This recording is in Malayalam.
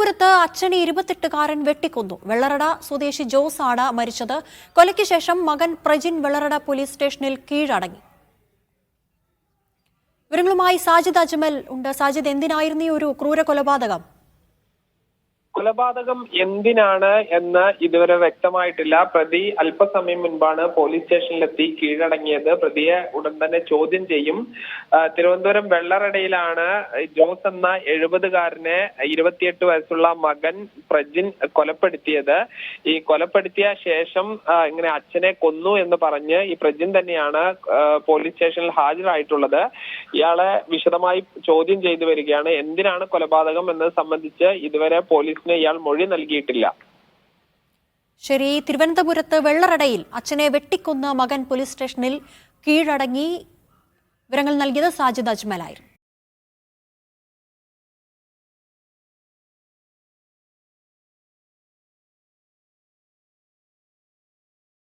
തിരുവനന്തപുരത്ത് അച്ഛനെ 28-കാരൻ വെട്ടിക്കൊന്നു. വെള്ളറട സ്വദേശി ജോസ് ആണ് മരിച്ചത്. കൊലയ്ക്ക് ശേഷം മകൻ പ്രജിൻ വെള്ളറട പോലീസ് സ്റ്റേഷനിൽ കീഴടങ്ങി. വിവരങ്ങളുമായി സാജിദ് അജ്മൽ ഉണ്ട്. സാജിദ്, എന്തിനായിരുന്നു ഈ ഒരു ക്രൂര കൊലപാതകം? കൊലപാതകം എന്തിനാണ് എന്ന് ഇതുവരെ വ്യക്തമായിട്ടില്ല. പ്രതി അല്പസമയം മുൻപാണ് പോലീസ് സ്റ്റേഷനിലെത്തി കീഴടങ്ങിയത്. പ്രതിയെ ഉടൻ തന്നെ ചോദ്യം ചെയ്യും. തിരുവനന്തപുരം വെള്ളറടയിലാണ് ജോസ് എന്ന 70-കാരനെ 28 വയസ്സുള്ള മകൻ പ്രജിൻ കൊലപ്പെടുത്തിയത്. ഈ കൊലപ്പെടുത്തിയ ശേഷം ഇങ്ങനെ അച്ഛനെ കൊന്നു എന്ന് പറഞ്ഞ് ഈ പ്രജിൻ തന്നെയാണ് പോലീസ് സ്റ്റേഷനിൽ ഹാജരായിട്ടുള്ളത്. ഇയാളെ വിശദമായി ചോദ്യം ചെയ്തു വരികയാണ്. എന്തിനാണ് കൊലപാതകം എന്നത് സംബന്ധിച്ച് ഇതുവരെ പോലീസിന് ഇയാൾ മൊഴി നൽകിയിട്ടില്ല. ശരി, തിരുവനന്തപുരത്ത് വെള്ളറടയിൽ അച്ഛനെ വെട്ടിക്കൊന്ന മകൻ പോലീസ് സ്റ്റേഷനിൽ കീഴടങ്ങി. വിവരങ്ങൾ നൽകിയത് സാജിദ് അജ്മലായിരുന്നു.